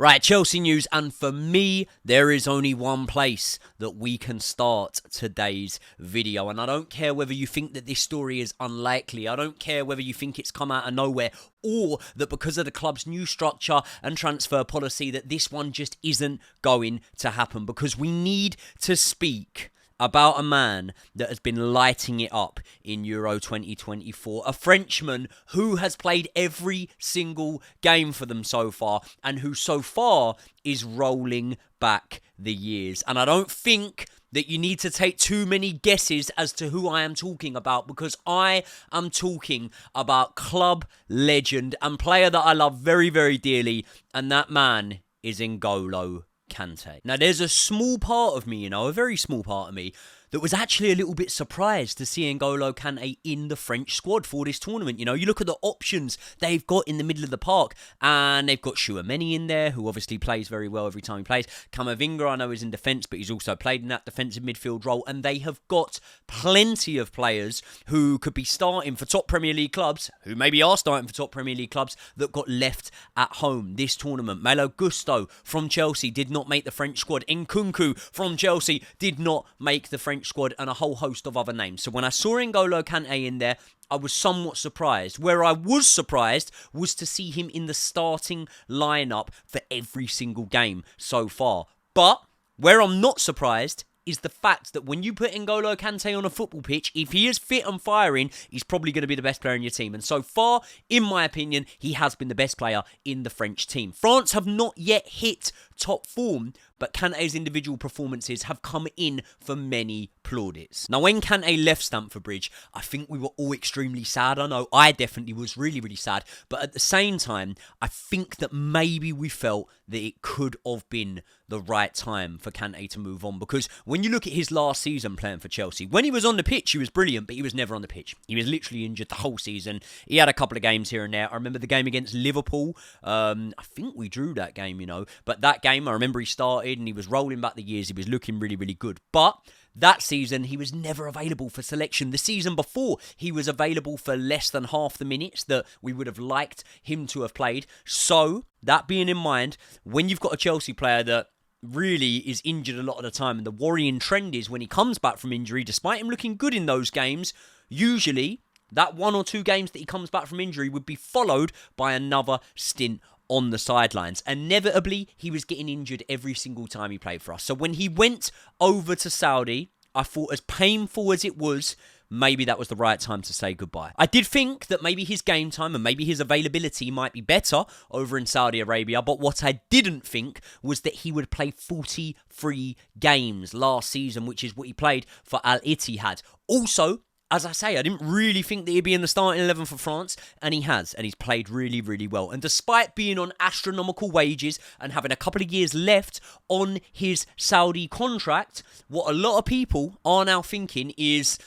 Right, Chelsea news, and for me, there is only one place that we can start today's video, and I don't care whether you think that this story is unlikely, I don't care whether you think it's come out of nowhere, or that because of the club's new structure and transfer policy that this one just isn't going to happen, because we need to speak about a man that has been lighting it up in Euro 2024. A Frenchman who has played every single game for them so far, and who so far is rolling back the years. And I don't think that you need to take too many guesses as to who I am talking about, because I am talking about club legend and player that I love very, very dearly, and that man is N'Golo Kante. Now, there's a small part of me, a very small part of me, that was actually a little bit surprised to see N'Golo Kante in the French squad for this tournament. You look at the options they've got in the middle of the park, and they've got Chouameni in there, who obviously plays very well every time he plays. Camavinga, I know, is in defence, but he's also played in that defensive midfield role, and they have got plenty of players who could be starting for top Premier League clubs, who maybe are starting for top Premier League clubs, that got left at home this tournament. Malo Gusto from Chelsea did not make the French squad. Nkunku from Chelsea did not make the French squad, and a whole host of other names. So when I saw N'Golo Kante in there, I was somewhat surprised. Where I was surprised was to see him in the starting lineup for every single game so far. But where I'm not surprised is the fact that when you put N'Golo Kante on a football pitch, if he is fit and firing, he's probably going to be the best player in your team. And so far, in my opinion, he has been the best player in the French team. France have not yet hit top form, but Kante's individual performances have come in for many plaudits. Now, when Kante left Stamford Bridge, I think we were all extremely sad. I know I definitely was really, really sad. But at the same time, I think that maybe we felt that it could have been the right time for Kante to move on. Because when you look at his last season playing for Chelsea, when he was on the pitch, he was brilliant, but he was never on the pitch. He was literally injured the whole season. He had a couple of games here and there. I remember the game against Liverpool. I think we drew that game, But that game, I remember he started and he was rolling back the years. He was looking really, really good. But that season, he was never available for selection. The season before, he was available for less than half the minutes that we would have liked him to have played. So, that being in mind, when you've got a Chelsea player that really is injured a lot of the time, and the worrying trend is when he comes back from injury, despite him looking good in those games, usually that 1 or 2 games that he comes back from injury would be followed by another stint on the sidelines. Inevitably, he was getting injured every single time he played for us. So when he went over to Saudi, I thought, as painful as it was, maybe that was the right time to say goodbye. I did think that maybe his game time and maybe his availability might be better over in Saudi Arabia, but what I didn't think was that he would play 43 games last season, which is what he played for Al Ittihad. Also, as I say, I didn't really think that he'd be in the starting 11 for France, and he has, and he's played really, really well. And despite being on astronomical wages and having a couple of years left on his Saudi contract, what a lot of people are now thinking is,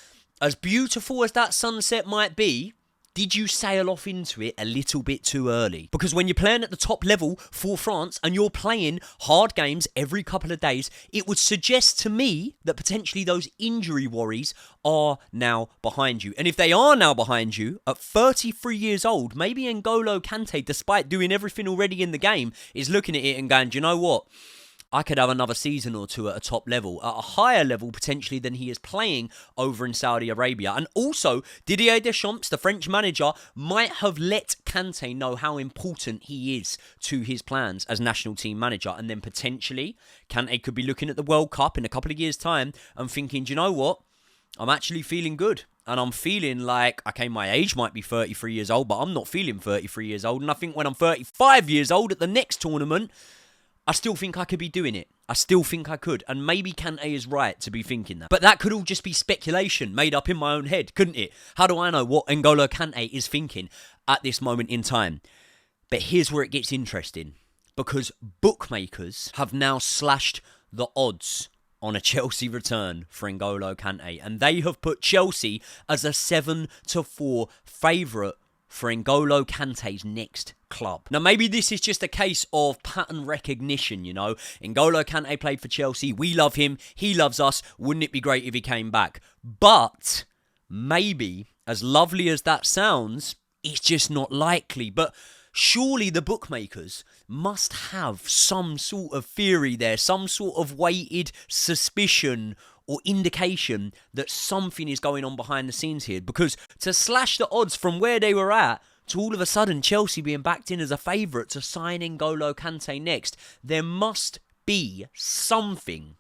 as beautiful as that sunset might be, did you sail off into it a little bit too early? Because when you're playing at the top level for France and you're playing hard games every couple of days, it would suggest to me that potentially those injury worries are now behind you. And if they are now behind you, at 33 years old, maybe N'Golo Kante, despite doing everything already in the game, is looking at it and going, do you know what? I could have another season or two at a top level, at a higher level potentially than he is playing over in Saudi Arabia. And also, Didier Deschamps, the French manager, might have let Kante know how important he is to his plans as national team manager. And then potentially, Kante could be looking at the World Cup in a couple of years' time and thinking, do you know what? I'm actually feeling good. And I'm feeling like, okay, my age might be 33 years old, but I'm not feeling 33 years old. And I think when I'm 35 years old at the next tournament, I still think I could be doing it. I still think I could. And maybe Kante is right to be thinking that. But that could all just be speculation made up in my own head, couldn't it? How do I know what N'Golo Kante is thinking at this moment in time? But here's where it gets interesting. Because bookmakers have now slashed the odds on a Chelsea return for N'Golo Kante. And they have put Chelsea as a 7-4 favourite for N'Golo Kante's next club. Now, maybe this is just a case of pattern recognition, N'Golo Kante played for Chelsea. We love him. He loves us. Wouldn't it be great if he came back? But maybe, as lovely as that sounds, it's just not likely. But surely the bookmakers must have some sort of theory there, some sort of weighted suspicion or indication that something is going on behind the scenes here. Because to slash the odds from where they were at to all of a sudden Chelsea being backed in as a favourite to sign N'Golo Kante next, there must be something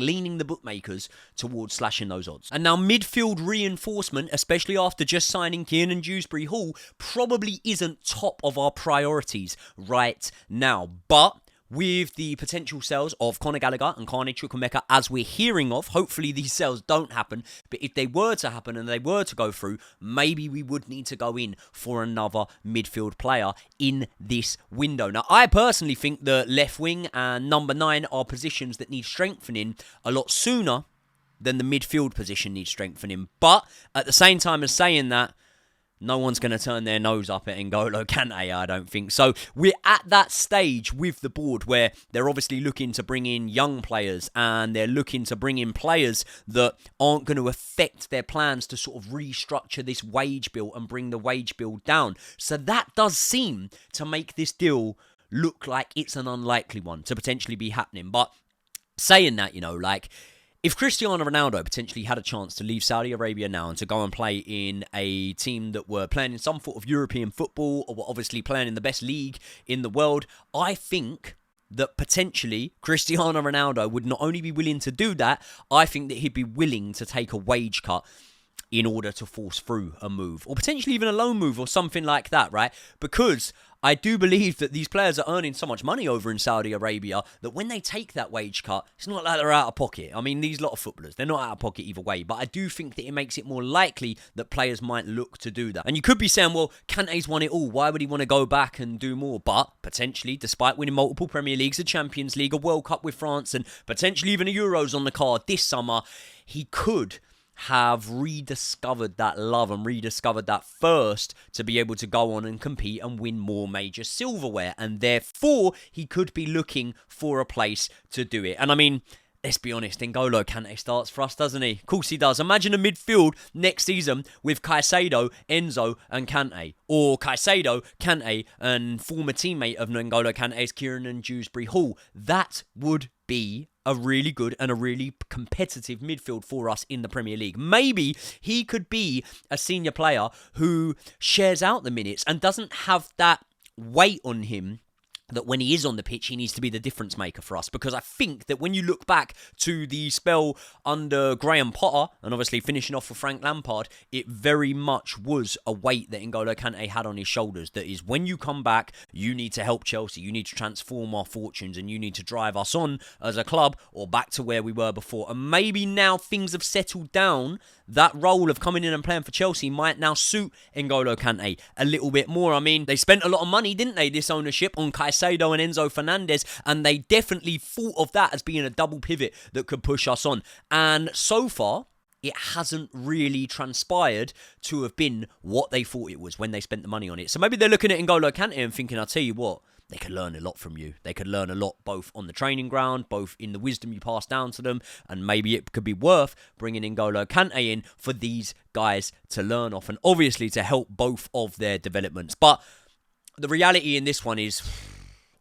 leaning the bookmakers towards slashing those odds. And now midfield reinforcement, especially after just signing Kieran Dewsbury-Hall, probably isn't top of our priorities right now. But with the potential sales of Conor Gallagher and Carney Chukwuemeka, as we're hearing of, hopefully these sales don't happen, but if they were to happen and they were to go through, maybe we would need to go in for another midfield player in this window. Now, I personally think that left wing and number 9 are positions that need strengthening a lot sooner than the midfield position needs strengthening. But at the same time as saying that, no one's going to turn their nose up at N'Golo Kante, I don't think. So we're at that stage with the board where they're obviously looking to bring in young players and they're looking to bring in players that aren't going to affect their plans to sort of restructure this wage bill and bring the wage bill down. So that does seem to make this deal look like it's an unlikely one to potentially be happening. But saying that, if Cristiano Ronaldo potentially had a chance to leave Saudi Arabia now and to go and play in a team that were playing in some sort of European football or were obviously playing in the best league in the world, I think that potentially Cristiano Ronaldo would not only be willing to do that, I think that he'd be willing to take a wage cut in order to force through a move, or potentially even a loan move or something like that, right? Because I do believe that these players are earning so much money over in Saudi Arabia that when they take that wage cut, it's not like they're out of pocket. I mean, these lot of footballers, they're not out of pocket either way, but I do think that it makes it more likely that players might look to do that. And you could be saying, well, Kante's won it all. Why would he want to go back and do more? But potentially, despite winning multiple Premier Leagues, a Champions League, a World Cup with France, and potentially even a Euros on the card this summer, he could have rediscovered that love and rediscovered that thirst to be able to go on and compete and win more major silverware. And therefore, he could be looking for a place to do it. And I mean, let's be honest, N'Golo Kante starts for us, doesn't he? Of course he does. Imagine a midfield next season with Caicedo, Enzo and Kante. Or Caicedo, Kante and former teammate of N'Golo Kante's Kieran Dewsbury-Hall. That would be a really good and a really competitive midfield for us in the Premier League. Maybe he could be a senior player who shares out the minutes and doesn't have that weight on him that when he is on the pitch, he needs to be the difference maker for us. Because I think that when you look back to the spell under Graham Potter, and obviously finishing off with Frank Lampard, it very much was a weight that N'Golo Kante had on his shoulders. That is, when you come back, you need to help Chelsea, you need to transform our fortunes, and you need to drive us on as a club, or back to where we were before. And maybe now things have settled down, that role of coming in and playing for Chelsea might now suit N'Golo Kante a little bit more. I mean, they spent a lot of money, didn't they, this ownership, on Caicedo and Enzo Fernandez, and they definitely thought of that as being a double pivot that could push us on. And so far, it hasn't really transpired to have been what they thought it was when they spent the money on it. So maybe they're looking at N'Golo Kante and thinking, I'll tell you what, they could learn a lot from you. They could learn a lot both on the training ground, both in the wisdom you pass down to them, and maybe it could be worth bringing N'Golo Kante in for these guys to learn off and obviously to help both of their developments. But the reality in this one is,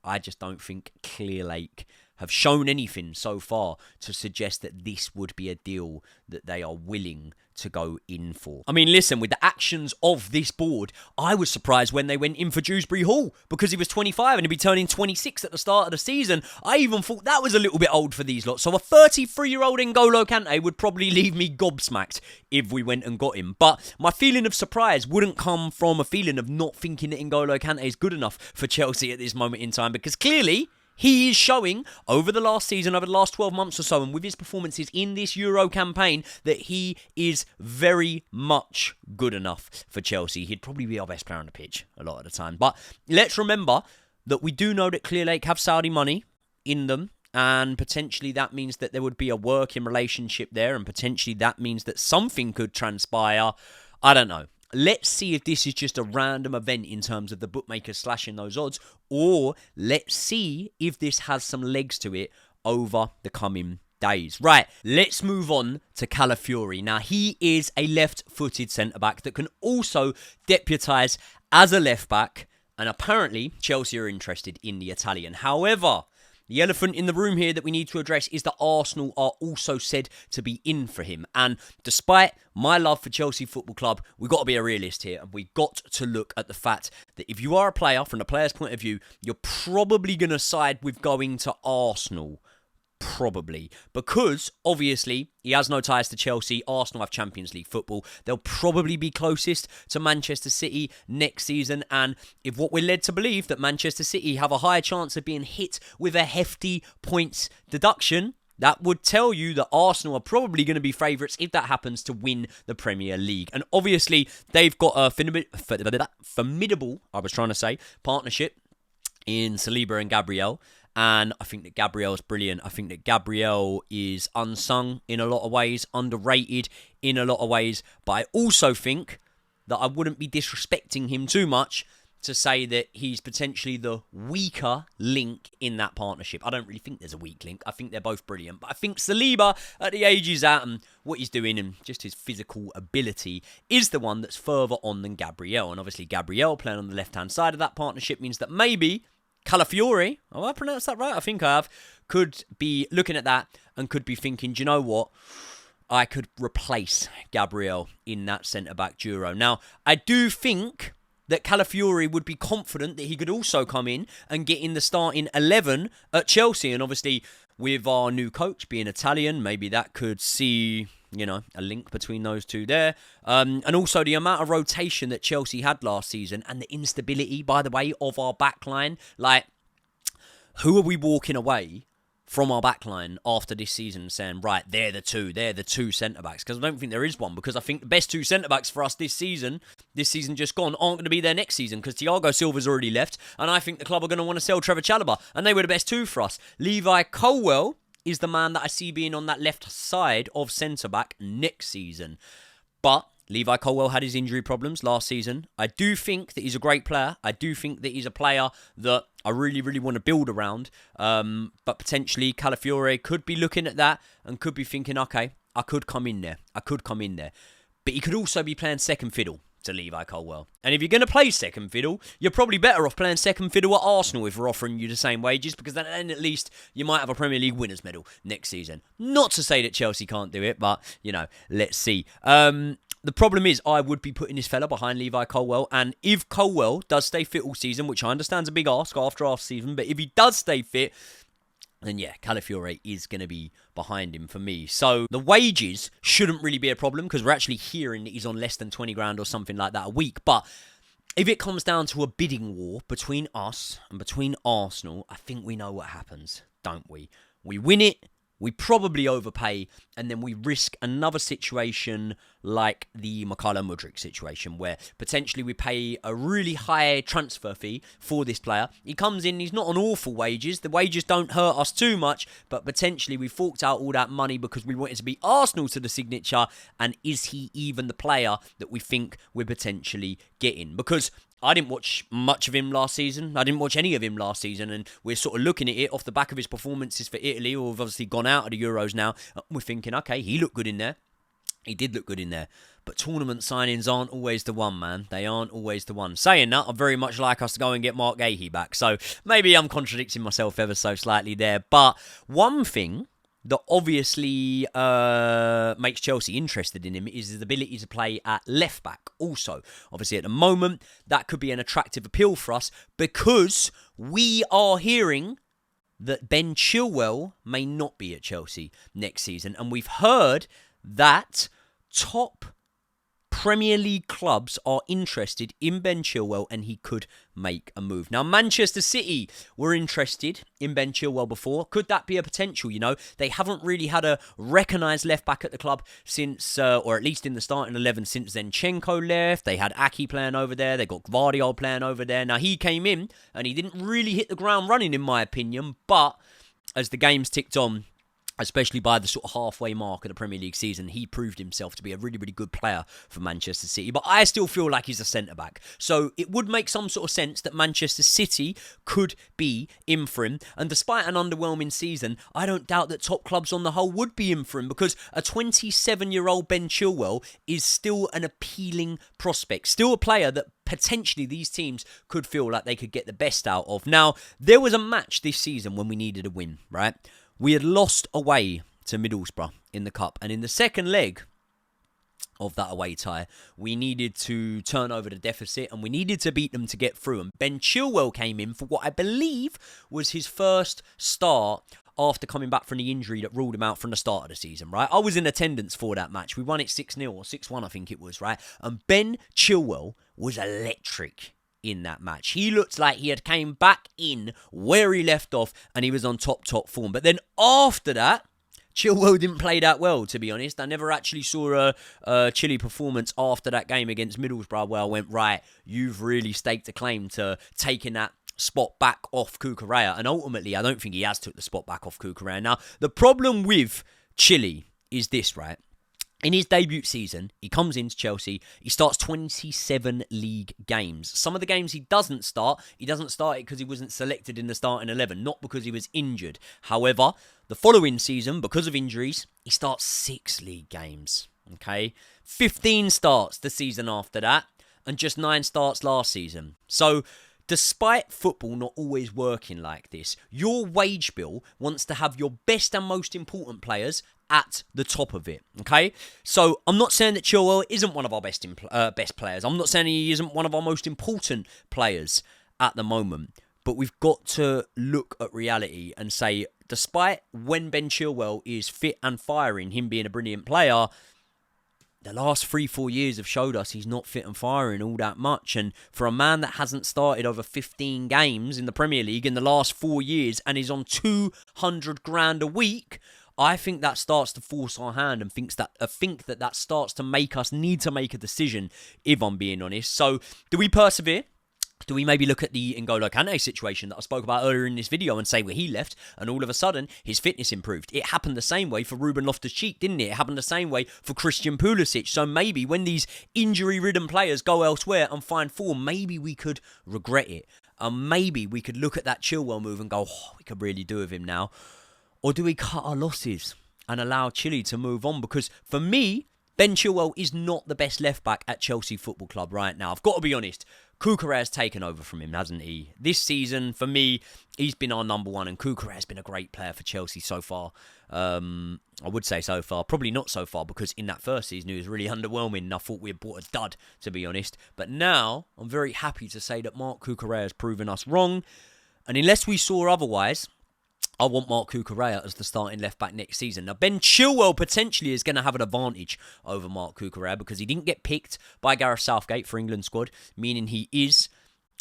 I just don't think Clearlake have shown anything so far to suggest that this would be a deal that they are willing to go in for. I mean, listen, with the actions of this board, I was surprised when they went in for Dewsbury-Hall because he was 25 and he'd be turning 26 at the start of the season. I even thought that was a little bit old for these lots. So a 33-year-old N'Golo Kante would probably leave me gobsmacked if we went and got him. But my feeling of surprise wouldn't come from a feeling of not thinking that N'Golo Kante is good enough for Chelsea at this moment in time, because clearly he is showing over the last season, over the last 12 months or so, and with his performances in this Euro campaign, that he is very much good enough for Chelsea. He'd probably be our best player on the pitch a lot of the time. But let's remember that we do know that Clearlake have Saudi money in them, and potentially that means that there would be a working relationship there, and potentially that means that something could transpire. I don't know. Let's see if this is just a random event in terms of the bookmakers slashing those odds, or let's see if this has some legs to it over the coming days. Right, let's move on to Calafiori. Now, he is a left-footed centre-back that can also deputise as a left-back And apparently, Chelsea are interested in the Italian. However, the elephant in the room here that we need to address is that Arsenal are also said to be in for him. And despite my love for Chelsea Football Club, we've got to be a realist here. And we've got to look at the fact that if you are a player, from the player's point of view, you're probably going to side with going to Arsenal. Probably. Because, obviously, he has no ties to Chelsea. Arsenal have Champions League football. They'll probably be closest to Manchester City next season. And if what we're led to believe that Manchester City have a higher chance of being hit with a hefty points deduction, that would tell you that Arsenal are probably going to be favourites if that happens to win the Premier League. And obviously, they've got a formidable, partnership in Saliba and Gabriel. And I think that Gabriel is brilliant. I think that Gabriel is unsung in a lot of ways, underrated in a lot of ways. But I also think that I wouldn't be disrespecting him too much to say that he's potentially the weaker link in that partnership. I don't really think there's a weak link. I think they're both brilliant. But I think Saliba, at the age he's at and what he's doing and just his physical ability, is the one that's further on than Gabriel. And obviously Gabriel playing on the left-hand side of that partnership means that maybe Calafiori, have I pronounced that right? I think I have. Could be looking at that and could be thinking, do you know what? I could replace Gabriel in that centre-back duo. Now, I do think that Calafiori would be confident that he could also come in and get in the starting 11 at Chelsea. And obviously, with our new coach being Italian, maybe that could see, you know, a link between those two there. And also the amount of rotation that Chelsea had last season and the instability, by the way, of our backline. Like, who are we walking away from our backline after this season saying, right, they're the two centre-backs? Because I don't think there is one, because I think the best two centre-backs for us this season just gone, aren't going to be there next season, because Thiago Silva's already left, and I think the club are going to want to sell Trevor Chalobah, and they were the best two for us. Levi Colwill is the man that I see being on that left side of centre-back next season. But Levi Colwill had his injury problems last season. I do think that he's a great player. I do think that he's a player that I really, really want to build around. But potentially Calafiori could be looking at that and could be thinking, okay, I could come in there. But he could also be playing second fiddle to Levi Colwill. And if you're going to play second fiddle, you're probably better off playing second fiddle at Arsenal if we're offering you the same wages, because then at least you might have a Premier League winners medal next season. Not to say that Chelsea can't do it, but, you know, let's see. The problem is I would be putting this fella behind Levi Colwill, and if Colwill does stay fit all season, which I understand is a big ask after our season, but if he does stay fit, then yeah, Calafiori is going to be behind him for me. So the wages shouldn't really be a problem, because we're actually hearing that he's on less than 20 grand or something like that a week. But if it comes down to a bidding war between us and between Arsenal, I think we know what happens, don't we? We win it, we probably overpay, and then we risk another situation like the Mykhailo Mudryk situation, where potentially we pay a really high transfer fee for this player. He comes in, he's not on awful wages. The wages don't hurt us too much, but potentially we forked out all that money because we wanted to be Arsenal to the signature, and is he even the player that we think we're potentially getting? Because I didn't watch much of him last season. I didn't watch any of him last season, and we're sort of looking at it off the back of his performances for Italy, who have obviously gone out of the Euros now. We're thinking, okay, he looked good in there. He did look good in there. But tournament signings aren't always the one, man. They aren't always the one. Saying that, I'd very much like us to go and get Mark Gahey back. So maybe I'm contradicting myself ever so slightly there. But one thing that obviously makes Chelsea interested in him is his ability to play at left back also. Obviously at the moment that could be an attractive appeal for us, because we are hearing that Ben Chilwell may not be at Chelsea next season, and we've heard that top Premier League clubs are interested in Ben Chilwell, and he could make a move. Now, Manchester City were interested in Ben Chilwell before. Could that be a potential? You know, they haven't really had a recognised left-back at the club since, or at least in the starting 11, since Zinchenko left. They had Aki playing over there. They got Gvardiol playing over there. Now, he came in, and he didn't really hit the ground running, in my opinion, but as the games ticked on, especially by the sort of halfway mark of the Premier League season, he proved himself to be a really, really good player for Manchester City. But I still feel like he's a centre-back. So it would make some sort of sense that Manchester City could be in for him. And despite an underwhelming season, I don't doubt that top clubs on the whole would be in for him, because a 27-year-old Ben Chilwell is still an appealing prospect. Still a player that potentially these teams could feel like they could get the best out of. Now, there was a match this season when we needed a win, right? We had lost away to Middlesbrough in the Cup. And in the second leg of that away tie, we needed to turn over the deficit and we needed to beat them to get through. And Ben Chilwell came in for what I believe was his first start after coming back from the injury that ruled him out from the start of the season, right? I was in attendance for that match. We won it 6-0 or 6-1, I think it was, right? And Ben Chilwell was electric in that match. He looked like he had came back in where he left off and he was on top form. But then after that, Chilwell didn't play that well, to be honest. I never actually saw a Chile performance after that game against Middlesbrough where I went, right, you've really staked a claim to taking that spot back off Cucurella. And ultimately, I don't think he has took the spot back off Cucurella. Now, the problem with Chile is this, right? In his debut season, he comes into Chelsea, he starts 27 league games. Some of the games he doesn't start it because he wasn't selected in the starting 11, not because he was injured. However, the following season, because of injuries, he starts 6 league games, okay? 15 starts the season after that, and just 9 starts last season. So, despite football not always working like this, your wage bill wants to have your best and most important players at the top of it, okay? So I'm not saying that Chilwell isn't one of our best players. I'm not saying he isn't one of our most important players at the moment. But we've got to look at reality and say, despite when Ben Chilwell is fit and firing, him being a brilliant player, the last 3-4 years have showed us he's not fit and firing all that much. And for a man that hasn't started over 15 games in the Premier League in the last 4 years and is on 200 grand a week, I think that starts to force our hand and think that starts to make us need to make a decision, if I'm being honest. So, do we persevere? Do we maybe look at the N'Golo Kante situation that I spoke about earlier in this video and say where he left and all of a sudden his fitness improved? It happened the same way for Ruben Loftus-Cheek, didn't it? It happened the same way for Christian Pulisic. So maybe when these injury-ridden players go elsewhere and find form, maybe we could regret it. And maybe we could look at that Chilwell move and go, oh, we could really do with him now. Or do we cut our losses and allow Chile to move on? Because for me, Ben Chilwell is not the best left-back at Chelsea Football Club right now. I've got to be honest. Cucurella has taken over from him, hasn't he? This season, for me, he's been our number one, and Cucurella has been a great player for Chelsea so far. I would say so far. Probably not so far, because in that first season, he was really underwhelming, and I thought we had bought a dud, to be honest. But now, I'm very happy to say that Marc Cucurella has proven us wrong. And unless we saw otherwise, I want Marc Cucurella as the starting left-back next season. Now, Ben Chilwell potentially is going to have an advantage over Marc Cucurella because he didn't get picked by Gareth Southgate for England squad, meaning he is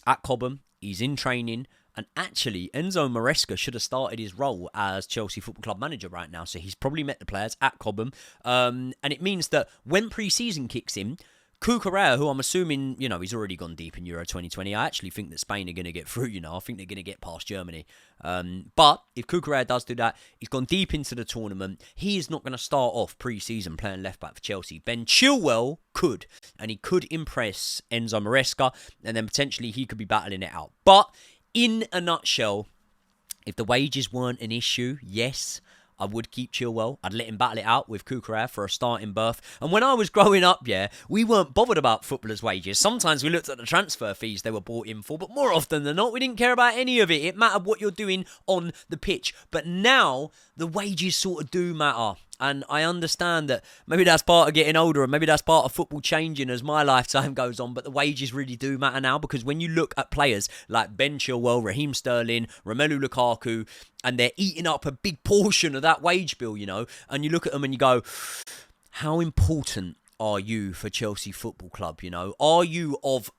at Cobham, he's in training, and actually, Enzo Maresca should have started his role as Chelsea Football Club manager right now, so he's probably met the players at Cobham, and it means that when pre-season kicks in, Cucurella, who I'm assuming, he's already gone deep in Euro 2020. I actually think that Spain are going to get through, I think they're going to get past Germany. But if Cucurella does do that, he's gone deep into the tournament. He is not going to start off pre-season playing left-back for Chelsea. Ben Chilwell could, and he could impress Enzo Maresca, and then potentially he could be battling it out. But in a nutshell, if the wages weren't an issue, yes, I would keep Chilwell. I'd let him battle it out with Cucurella for a starting berth. And when I was growing up, we weren't bothered about footballers' wages. Sometimes we looked at the transfer fees they were bought in for, but more often than not, we didn't care about any of it. It mattered what you're doing on the pitch. But now, the wages sort of do matter. And I understand that maybe that's part of getting older and maybe that's part of football changing as my lifetime goes on. But the wages really do matter now, because when you look at players like Ben Chilwell, Raheem Sterling, Romelu Lukaku, and they're eating up a big portion of that wage bill, and you look at them and you go, how important are you for Chelsea Football Club? Are you of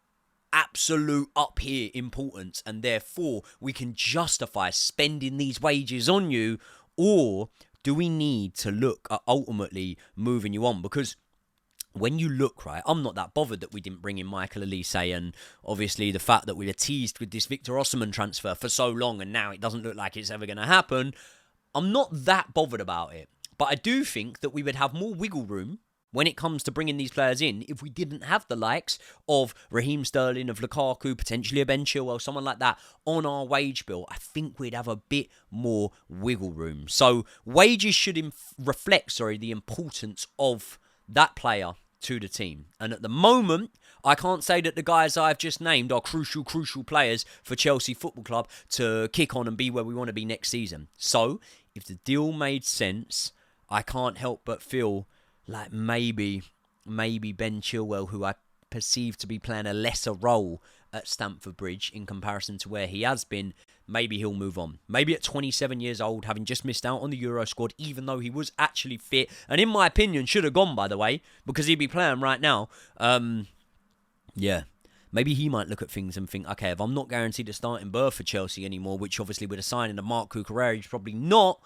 absolute up here importance, and therefore we can justify spending these wages on you? Or do we need to look at ultimately moving you on? Because when you look, right, I'm not that bothered that we didn't bring in Michael Elise, and obviously the fact that we were teased with this Victor Osimhen transfer for so long and now it doesn't look like it's ever going to happen. I'm not that bothered about it. But I do think that we would have more wiggle room when it comes to bringing these players in if we didn't have the likes of Raheem Sterling, of Lukaku, potentially a Ben Chilwell, someone like that on our wage bill. I think we'd have a bit more wiggle room. So wages should reflect the importance of that player to the team. And at the moment, I can't say that the guys I've just named are crucial players for Chelsea Football Club to kick on and be where we want to be next season. So if the deal made sense, I can't help but feel like maybe Ben Chilwell, who I perceive to be playing a lesser role at Stamford Bridge in comparison to where he has been, maybe he'll move on. Maybe at 27 years old, having just missed out on the Euro squad, even though he was actually fit, and in my opinion, should have gone, by the way, because he'd be playing right now. Yeah. Maybe he might look at things and think, okay, if I'm not guaranteed a starting berth for Chelsea anymore, which obviously with a signing of Marc Cucurella, he's probably not,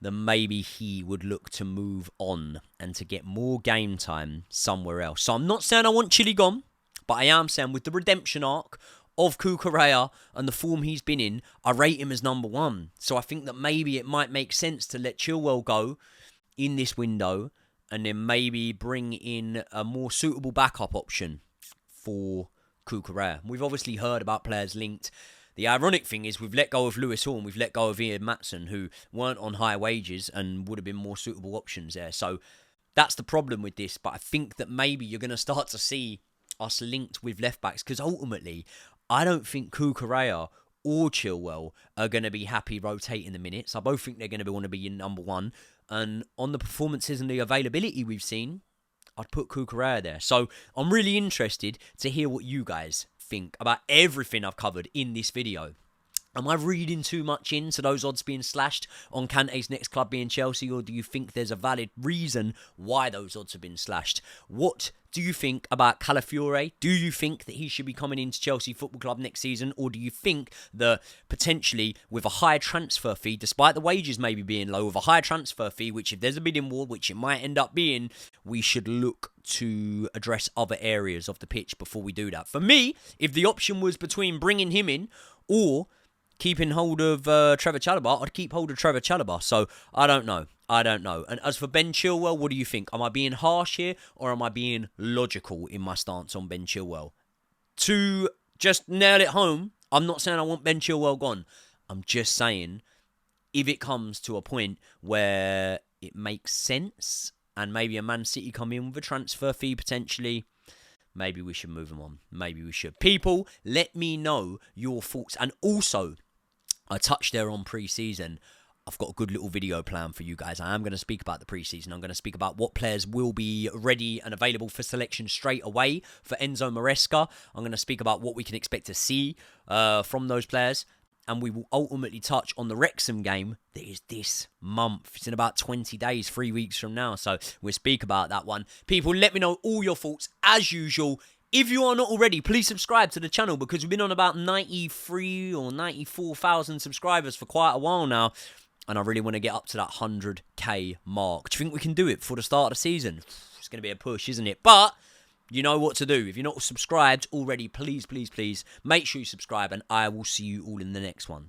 then maybe he would look to move on and to get more game time somewhere else. So I'm not saying I want Chile gone, but I am saying with the redemption arc of Cucurella and the form he's been in, I rate him as number one. So I think that maybe it might make sense to let Chilwell go in this window and then maybe bring in a more suitable backup option for Cucurella. We've obviously heard about players linked. The ironic thing is we've let go of Lewis Hall and we've let go of Ian Maatsen, who weren't on high wages and would have been more suitable options there. So that's the problem with this. But I think that maybe you're going to start to see us linked with left-backs, because ultimately I don't think Cucurella or Chilwell are going to be happy rotating the minutes. I both think they're going to want to be in number one. And on the performances and the availability we've seen, I'd put Cucurella there. So I'm really interested to hear what you guys think about everything I've covered in this video. Am I reading too much into those odds being slashed on Kante's next club being Chelsea, or do you think there's a valid reason why those odds have been slashed? What do you think about Calafiori? Do you think that he should be coming into Chelsea Football Club next season, or do you think that potentially with a high transfer fee, despite the wages maybe being low, with a high transfer fee, which if there's a bidding war, which it might end up being, we should look to address other areas of the pitch before we do that? For me, if the option was between bringing him in or keeping hold of Trevor Chalobah, I'd keep hold of Trevor Chalobah. So I don't know. And as for Ben Chilwell, what do you think? Am I being harsh here, or am I being logical in my stance on Ben Chilwell? To just nail it home, I'm not saying I want Ben Chilwell gone. I'm just saying, if it comes to a point where it makes sense, and maybe a Man City come in with a transfer fee potentially, maybe we should move him on. Maybe we should. People, let me know your thoughts. And also, I touched there on pre-season. I've got a good little video plan for you guys. I am going to speak about the pre-season. I'm going to speak about what players will be ready and available for selection straight away for Enzo Maresca. I'm going to speak about what we can expect to see from those players. And we will ultimately touch on the Wrexham game that is this month. It's in about 20 days, 3 weeks from now. So we'll speak about that one. People, let me know all your thoughts as usual. If you are not already, please subscribe to the channel, because we've been on about 93 or 94,000 subscribers for quite a while now. And I really want to get up to that 100k mark. Do you think we can do it for the start of the season? It's going to be a push, isn't it? But you know what to do. If you're not subscribed already, please make sure you subscribe, and I will see you all in the next one.